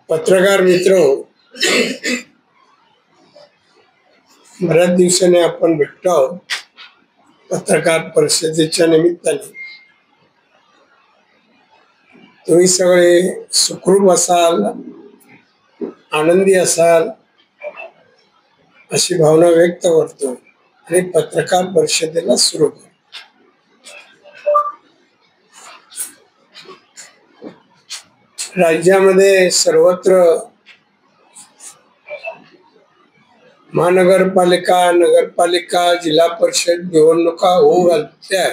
पत्रकार मित्र, बऱ्याच दिवसाने आपण भेटतो आहोत पत्रकार परिषदेच्या निमित्ताने. तुम्ही सगळे सुखरूप असाल, आनंदी असाल अशी भावना व्यक्त करतो आणि पत्रकार परिषदेला सुरू करतो. राज्यामध्ये सर्वत्र महानगरपालिका, नगरपालिका, जिल्हा परिषद निवडणुका होऊ घालत्या.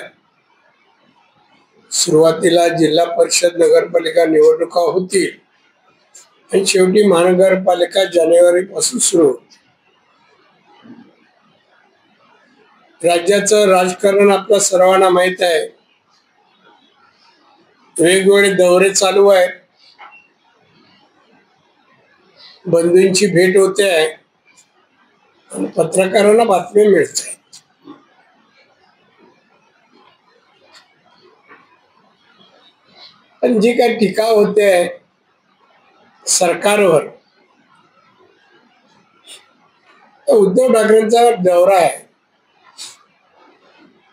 सुरुवातीला जिल्हा परिषद नगरपालिका निवडणुका होतील आणि शेवटी महानगरपालिका जानेवारी पासून सुरू होते. राज्याचं राजकारण आपल्या सर्वांना माहित आहे. वेगवेगळे दौरे चालू आहेत, बंधूंची भेट होते आहे आणि पत्रकारांना बातमी मिळते. पण जी काही टीका होते सरकारवर, उद्धव ठाकरेंचा दौरा आहे,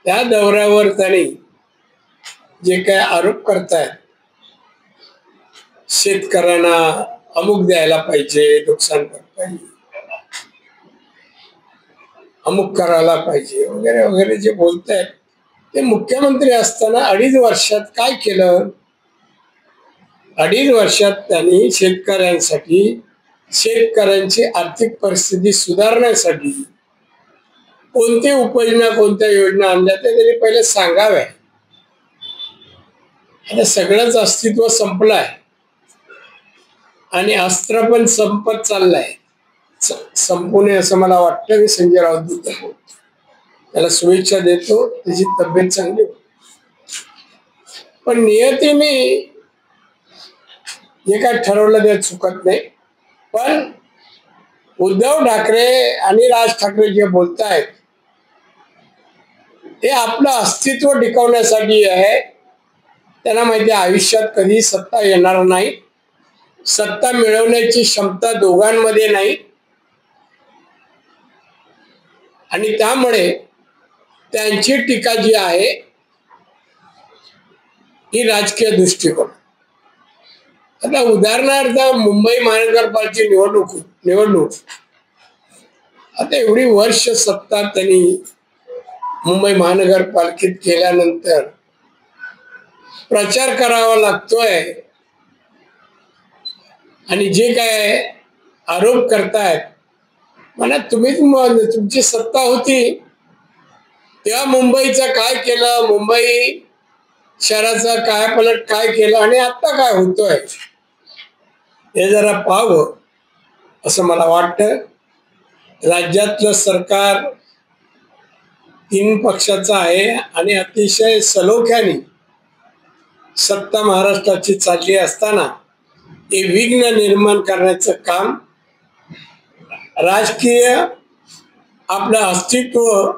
त्या दौऱ्यावर त्यांनी जे काय आरोप करतायत, शेतकऱ्यांना अमुक द्यायला पाहिजे, नुकसान भरपाई अमुक करायला पाहिजे वगैरे वगैरे जे बोलतायत, ते मुख्यमंत्री असताना 2.5 वर्षात काय केलं? 2.5 वर्षात त्यांनी शेतकऱ्यांसाठी, शेतकऱ्यांची आर्थिक परिस्थिती सुधारण्यासाठी कोणती उपाययोजना, कोणत्या योजना आणल्या ते त्यांनी पहिले सांगाव्या. आता सगळंच अस्तित्व संपलं आहे आणि अस्त्र पण संपत चाललंय. संपू नये असं मला वाटतं. मी संजय राऊत त्याला शुभेच्छा देतो, त्याची तब्येत चांगली. पण नियतीने जे काय ठरवलं ते चुकत नाही. पण उद्धव ठाकरे आणि राज ठाकरे जे बोलतायत ते आपलं अस्तित्व टिकवण्यासाठी आहे. त्यांना माहिती आहे आयुष्यात कधी सत्ता येणार नाही, सत्ता मिळवण्याची क्षमता दोघांमध्ये नाही आणि त्यामुळे त्यांची टीका जी आहे ही राजकीय दृष्टिकोन. आता उदाहरणार्थ मुंबई महानगरपालिकेची निवडणूक आता एवढी वर्ष सत्ता त्यांनी मुंबई महानगरपालिकेत केल्यानंतर प्रचार करावा लागतोय आणि जे काय आरोप करतायत, म्हणा तुम्ही तुमची सत्ता होती तेव्हा मुंबईचं काय केलं, मुंबई शहराचा कायापालट काय केलं आणि आता काय होतोय हे जरा पाहावं असं मला वाटतं. राज्यातलं सरकार 3 पक्षाचं आहे आणि अतिशय सलोख्याने सत्ता महाराष्ट्राची चालली असताना हे विघ्न निर्माण करण्याचं काम, राजकीय आपलं अस्तित्व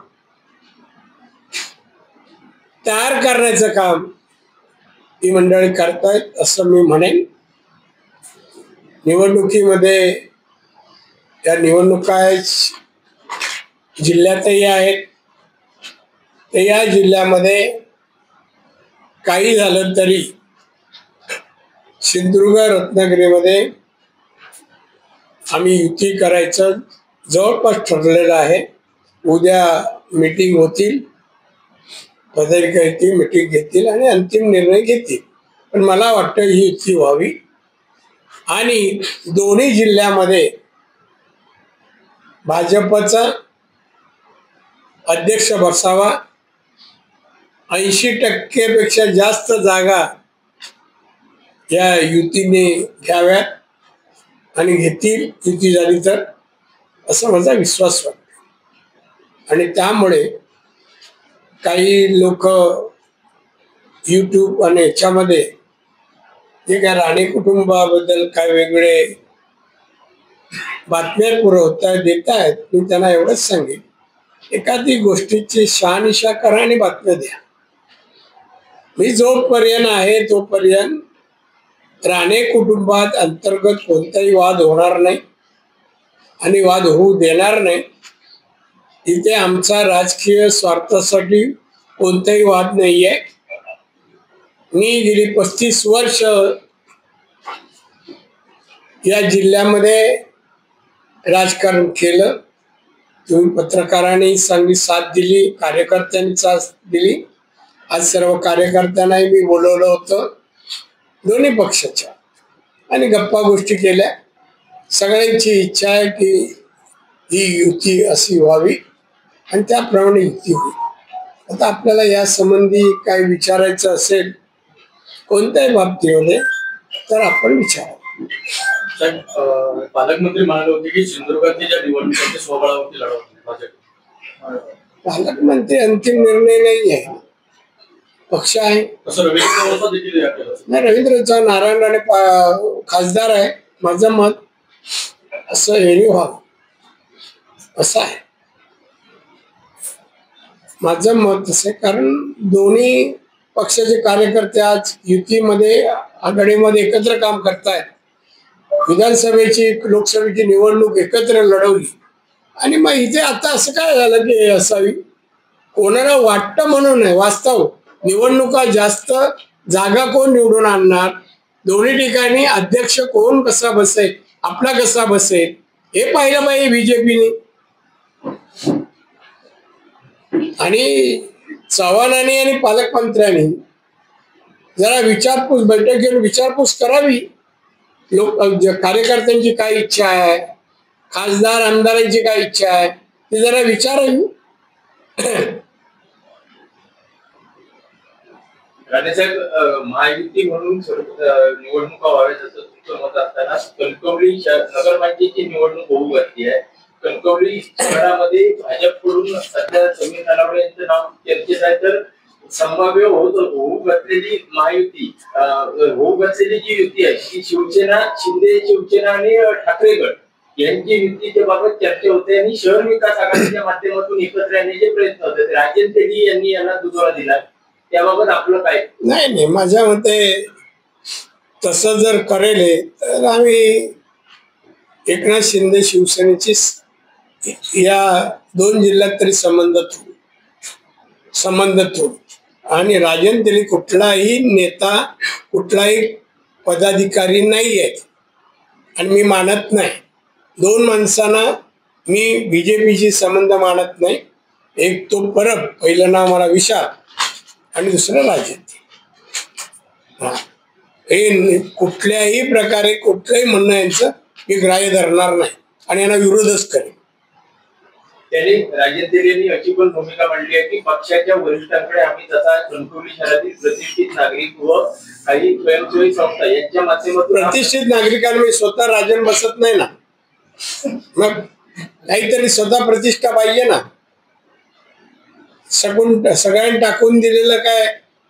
तयार करण्याचं काम ही मंडळी करतायत असं मी म्हणेन. निवडणुकीमध्ये या निवडणुका जिल्ह्यातही आहेत, तर या जिल्ह्यामध्ये काही झालं तरी सिंधुदुर्ग, रत्नागिरीमध्ये आम्ही युती करायचं जवळपास ठरलेलं आहे. उद्या मीटिंग होतील, पदाधिकारी येतील, मीटिंग घेतील आणि अंतिम निर्णय घेतील. पण मला वाटतं ही युती व्हावी आणि दोन्ही जिल्ह्यामध्ये भाजपचा अध्यक्ष बसावा. 80% पेक्षा जास्त जागा या युतीने घ्याव्यात आणि घेतील युती झाली तर, असा माझा विश्वास वाटतो. आणि त्यामुळे काही लोक यूट्यूब आणि याच्यामध्ये जे काय राणे कुटुंबाबद्दल काय वेगळे बातम्या देत आहेत, मी त्यांना एवढंच सांगेन, एखादी गोष्टीची शहानिशा करा आणि बातम्या द्या. मी जोपर्यंत आहे तोपर्यंत राणे कुटुंबात अंतर्गत कोणताही वाद होणार नाही आणि वाद होऊ देणार नाही. इथे आमचा राजकीय स्वार्थासाठी कोणताही वाद नाहीये. मी गेली 35 वर्ष या जिल्ह्यामध्ये राजकारण केलं. तुम्ही पत्रकारांनी चांगली साथ दिली, कार्यकर्त्यांनी साथ दिली. आज सर्व कार्यकर्त्यांनाही मी बोलवलं होतं दोन्ही पक्षाच्या आणि गप्पा गोष्टी केल्या. सगळ्यांची इच्छा आहे की ही युती अशी व्हावी आणि त्याप्रमाणे युती होईल. आता आपल्याला या संबंधी काही विचारायचं असेल कोणत्याही बाबतीमध्ये तर आपण विचारावं. पालकमंत्री म्हणाले होते की सिंधुदुर्गातल्या निवडणुकीच्या स्वबळावरती लढवतील. पालकमंत्री अंतिम निर्णय नाही आहे, पक्ष आहे. रवींद्र नारायण राणे खासदार आहे. माझं मत असं हे व्हावं असं आहे. माझं मत असं आहे कारण दोन्ही पक्षाचे कार्यकर्ते आज युतीमध्ये आघाडीमध्ये एकत्र काम करतायत. विधानसभेची लोकसभेची निवडणूक एकत्र लढवली आणि मग इथे आता असं काय झालं की असावी. कोणाला वाटतं म्हणून नाही, वास्तव निवडणुका जास्त जागा कोण निवडून आणणार, दोन्ही ठिकाणी अध्यक्ष कोण कसा बसेल, आपला कसा बसेल हे पाहिलं पाहिजे बीजेपीने. आणि चव्हाणांनी आणि पालकमंत्र्यांनी जरा विचारपूस बैठक घेऊन विचारपूस करावी. लोक कार्यकर्त्यांची काय इच्छा आहे, खासदार आमदारांची काय इच्छा आहे ते जरा विचारावी. राणेसाहेब, महायुती म्हणून निवडणुका व्हाव्यात असं तुमचं मत असताना कणकवली नगरपालिकेची निवडणूक होऊ घातली आहे. कणकवली शहरामध्ये भाजपकडून सध्या समीर नलावडे यांचं नाव चर्चेत आहे. तर संभाव्य होऊ घातलेली महायुती, होऊ घातलेली जी युती आहे ती शिवसेना, शिवसेना आणि ठाकरे गट यांची युतीच्या बाबत चर्चा होते आणि शहर विकास आघाडीच्या माध्यमातून एकत्र येण्याचे प्रयत्न होते. राजेंद्र तेली यांनी यांना दुजोरा दिला. त्याबाबत आपलं काय? नाही, माझ्या मते तसं जर करेल तर आम्ही एकनाथ शिंदे शिवसेनेची या 2 जिल्ह्यात तरी संबंध ठेवू. आणि राजेंद्र तेली कुठलाही नेता, कुठलाही पदाधिकारी नाही आहे आणि मी मानत नाही. 2 माणसांना मी बीजेपीशी संबंध मानत नाही. एक तो परब, पहिलं नाव मला विशाल आणि दुसरं राजेंद्र. हे कुठल्याही प्रकारे कुठलंही म्हणणं यांचं मी ग्राह्य धरणार नाही आणि यांना विरोधच करेन. त्यांनी राजेंद्र यांनी अशी पण भूमिका मांडली आहे की पक्षाच्या वरिष्ठांकडे आम्ही तसा कणकवली शहरातील प्रतिष्ठित नागरिक व काही स्वयंसेवी संस्था यांच्या माध्यमातून प्रतिष्ठित नागरिकांना स्वतः राजन बसत नाही ना, मग काहीतरी स्वतः प्रतिष्ठा पाहिजे ना. सगळ्यांनी टाकून दिलेलं काय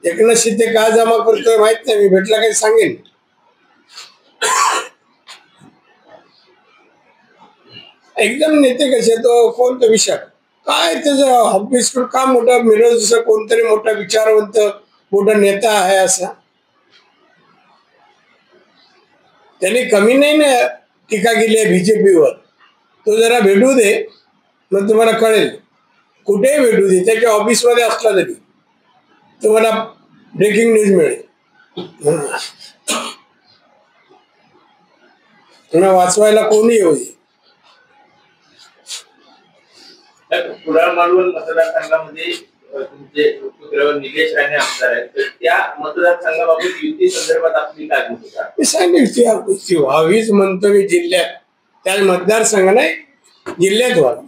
एकनाथ शिंदे का जमा करतोय माहित नाही. मी भेटला काही सांगेन. एकदम नेते कसे तो कोणतं विषय काय त्याचं ऑफिस का मोठा मिळवत जसं कोणतरी मोठा विचारवंत मोठा नेता आहे असा. त्यांनी कमी नाही ना टीका केली आहे बीजेपीवर. तो जरा भेटू दे मग तुम्हाला कळेल. कुठेही भेटू दे, त्याच्या ऑफिसमध्ये असला तरी तुम्हाला ब्रेकिंग न्यूज मिळेल. वाचवायला कोणी येऊ दे. कुडाळ मालवण मतदारसंघामध्ये तुमचे पुत्र निलेश राणे आमदार आहेत. तर त्या मतदारसंघाबाबत युती संदर्भात आपली काय भूमिका? मी सांगितली व्हावीच म्हणतो मी जिल्ह्यात, त्या मतदारसंघ नाही जिल्ह्यात व्हावी.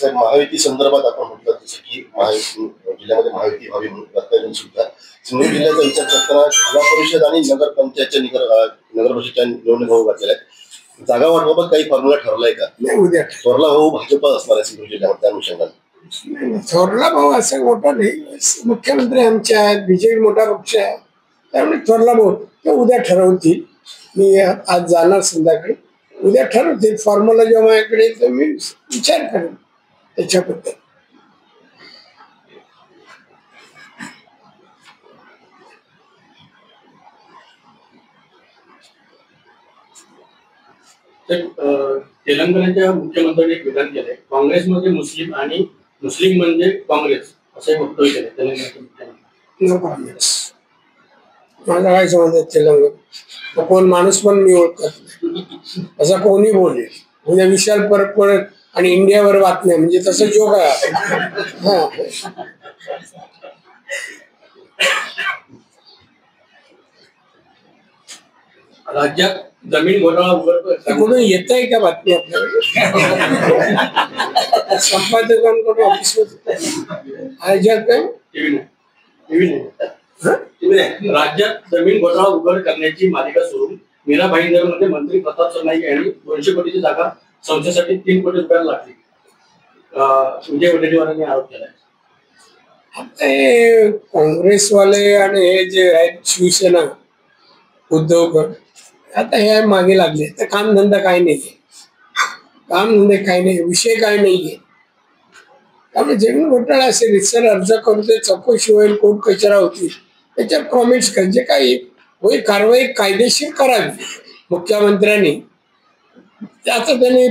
महायुती संदर्भात आपण म्हटलं जसं की महायुती जिल्ह्यामध्ये महायुती व्हावी म्हणून सुद्धा सिंधुदुर्ग जिल्ह्याचा विचार करताना जिल्हा परिषद आणि नगरपंचायतच्या नगर परिषदच्या निवडणूक होऊ घातलेल्या आहेत. जागा वाटपाबाबत काही फॉर्म्युला ठरलाय का? उद्या थोरला भाऊ भाजप असणार आहे सिंधुदुर्ग जिल्ह्यामध्ये त्या अनुषंगाने. थोरला भाऊ असं मोठा नाही, मुख्यमंत्री आमचे आहेत, बीजेपी मोठा पक्ष आहे, त्यामुळे थोरला भाऊ ते उद्या ठरवतील. मी आज जाणार संध्याकाळी, उद्या ठरवतील फॉर्म्युला जेव्हा माझ्याकडे तर मी विचार करेन त्याच्याबद्दल. तर तेलंगणाच्या मुख्यमंत्र्यांनी एक विधान केलंय, काँग्रेसमध्ये मुस्लिम आणि मुस्लिम म्हणजे काँग्रेस असं एक वक्तव्य केलंय तेलंगणाचे मुख्यमंत्री. नो काँग्रेस. माझा काय संबंध आहे तेलंगण? कोण माणूस पण मी ओळखत नाही, असं कोणी बोलेल. म्हणजे विशाल परत परत आणि इंडियावर बातम्या म्हणजे तसं जोक आहे. हा, राज्यात जमीन घोटाळा उघडतोय. कुठून येत आहे का बातमी आपल्याकडे? संपादकांकडून ऑफिसमध्ये काय राज्यात जमीन घोटाळा उघड करण्याची मालिका सुरू. मीरा भाईंदरमध्ये मंत्री प्रताप सरनाईक यांनी 200 कोटीची जागा संस्थेसाठी 3 कोटी रुपयाला लागली. विजय वडेट्टीवारांनी आरोप केलाय. आता हे काँग्रेसवाले आणि हे जे आहेत शिवसेना उद्धव गट, आता हे मागे लागले. तर कामधंदा काय नाही, कामधंदे काय नाही, विषय काय नाहीये. त्यामुळे जमीन घोटाळा असेल, रितसर अर्ज करतोय, चौकशी होईल, कोर्ट कचरा होतील, त्याच्यावर कॉमेंट्स कर, जे काही होईल कारवाई कायदेशीर करावी मुख्यमंत्र्यांनी. आता त्यांनी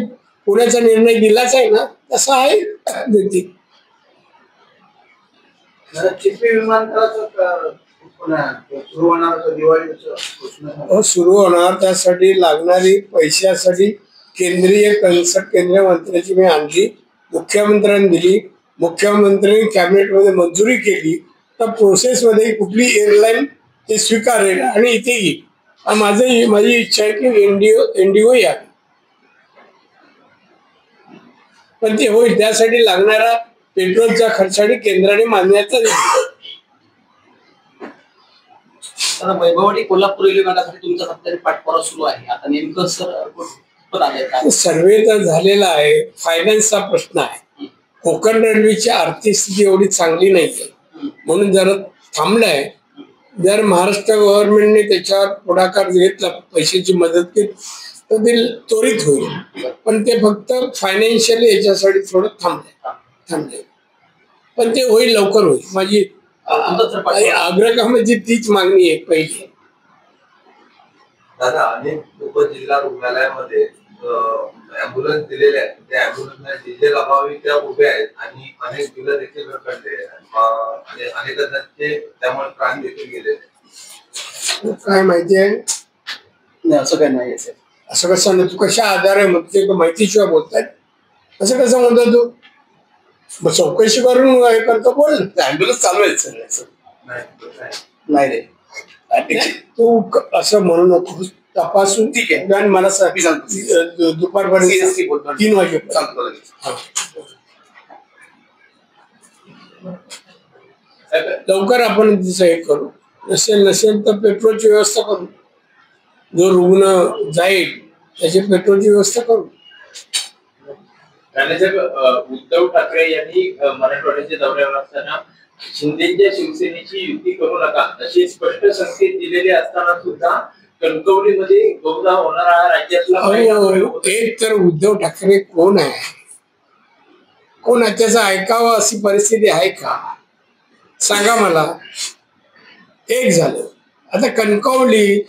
पुण्याचा निर्णय दिलाच आहे ना, तसा आहे देतील. चिपी विमानतळाचं सुरू होणार दिवाळी सुरू होणार, त्यासाठी लागणारी पैशासाठी केंद्रीय कन्सल्ट केंद्रीय मंत्र्याची मी आणली, मुख्यमंत्र्यांनी दिली, मुख्यमंत्र्यांनी कॅबिनेटमध्ये मंजुरी केली. तर प्रोसेसमध्ये कुठली एअरलाईन ते स्वीकारेल आणि इथे येईल. माझी इच्छा आहे की इंडिगो यावी, पण ते होईल त्यासाठी लागणारा पेट्रोलच्या खर्चासाठी केंद्राने मान्यता दिली. वैभववाडी कोल्हापूर रेल्वे मार्गासाठी तुमचा सत्तारी पाठपुरावा सुरू आहे. आता नेमकं सर सर्वे तर झालेला आहे, फायनान्सचा प्रश्न आहे. कोकण रेल्वेची आर्थिक स्थिती एवढी चांगली नाहीये, म्हणून जरा थांबलाय. जर महाराष्ट्र गव्हर्नमेंटने त्याच्यावर पुढाकार घेतला, पैशाची मदत केली तर ते त्वरित होईल. पण ते फक्त फायनान्शियली याच्यासाठी थोडं थांबले, पण ते होईल, लवकर होईल. माझी आग्रहामध्ये तीच मागणी आहे पहिली. दादा, अनेक उपजिल्हा रुग्णालयामध्ये अँब्युलन्स दिलेले आहेत, त्या अँब्युलन्स डिझेल अभावी त्या उभ्या आहेत आणि अनेक बिलं देखील रखडले आणि अनेकांचे त्यामुळे प्राण देखील गेले. काय माहितीये? असं काय नाही. असं कसं ना, तू कशा आधारे म्हणते, माहितीशिवाय बोलताय असं कसं म्हणतो तू? मग चौकशी करून हे करतो, बोल. अँब्युलन्स चालू आहे सर. नाही रे, तू असं म्हणू नको, तपासून ठीक आहे. आणि मला दुपारपर्यंत 3 वाजेपर्यंत लवकर आपण तिचं हे करू. नसेल तर पेट्रोलची व्यवस्था करू. जो रुग्ण जाईल त्याची पेट्रोलची व्यवस्था करू. उद्धव ठाकरे यांनी मराठवाड्याच्या दौऱ्यावर असताना शिंदेच्या शिवसेनेची युती करू नका असे स्पष्ट संकेत दिलेले असताना सुद्धा कणकवलीमध्ये बहुधा होणारा राज्यातला एक तर उद्धव ठाकरे कोण आहे, कोण आहे त्याचं ऐकावं अशी परिस्थिती आहे का? सांगा मला. एक झालं. आता कणकवली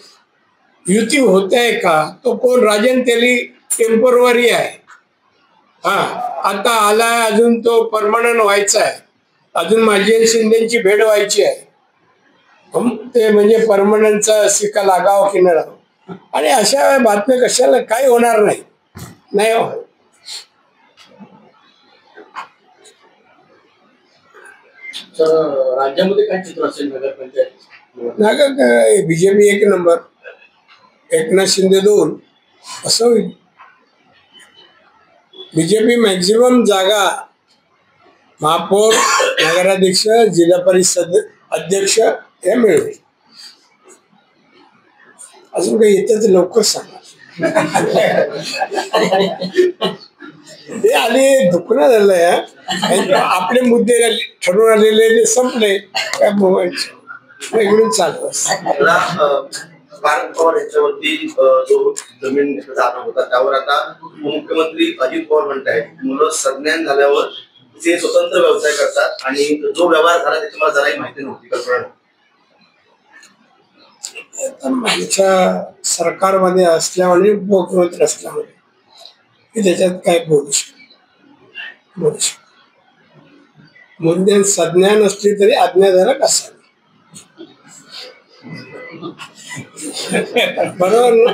युती होत आहे का? तो कोण? राजन तेली टेम्पररी आहे. हा, आता आलाय, अजून तो परमनंट व्हायचा आहे. अजून माझी शिंदेची भेट व्हायची आहे. ते म्हणजे परमनंटचा सिक्का लागावं की नाही लागावं. आणि अशा बातम्या कशाला? काही होणार नाही. राज्यामध्ये काय चित्र असेल नगरपंचायत? बीजेपी 1 नंबर, एकनाथ शिंदे 2 असं होईल. बीजेपी मॅक्झिमम जागा, महापौर, नगराध्यक्ष, जिल्हा परिषद अध्यक्ष हे मिळेल. अजून काही येतं तर लवकर सांगा. हे आले दुखणं झालंय. आपले मुद्दे ठरवून आलेले संपले काय इकडून चालू. पार्थ पवार यांच्यावरती जो जमीन आरोप होता त्यावर आता उपमुख्यमंत्री अजित पवार म्हणतायत, मुलं संज्ञान झाल्यावर ते स्वतंत्र व्यवसाय करतात आणि जो व्यवहार झाला त्याची मला जराही माहिती नव्हती, कल्पना आमच्या सरकारमध्ये असल्यामुळे उपमुख्यमंत्री असल्यामुळे की त्याच्यात काय बोलू शकतो. मुद्द्यात संज्ञा नसली तरी आज्ञाधारक असावी. बरोबर ना?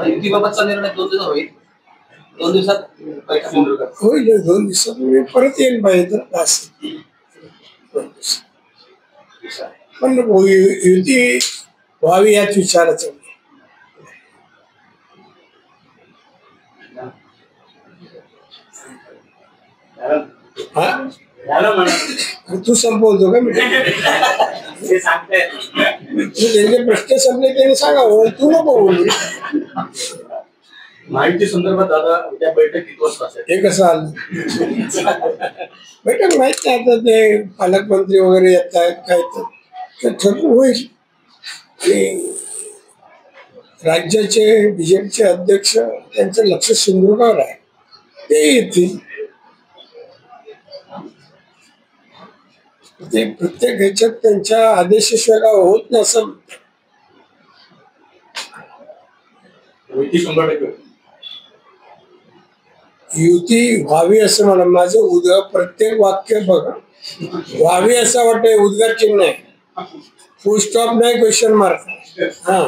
युतीबाबतचा निर्णय 2 दिवसात होईल. 2 दिवसात बैठक होईल. होईल. 2 दिवसात मी परत येईल पाहिजे तर असं. पण युती व्हावी याच विचाराचं. तू संपवतो का मी? त्यांचे प्रश्न संपले त्यांनी सांगावं, तू नको बोलू. माहिती संदर्भात दादा त्या बैठक किती वाजता असेल? हे कसं आलं बैठक माहित नाही. आता ते पालकमंत्री वगैरे येत आहेत काय तर ठरवून होईल. आणि राज्याचे बीजेपीचे अध्यक्ष त्यांचं लक्ष सिंधुदुर्गावर आहे, ते येतील. ते प्रत्येक ह्याच्यात त्यांच्या आदेशाशिवाय होत नाही असं. युती व्हावी असं मला माझं उद्या प्रत्येक वाक्य बघा व्हावी असं वाटतंय. उद्गार चिन्ह आहे, फुल स्टॉप नाही, क्वेश्चन मार्क. हा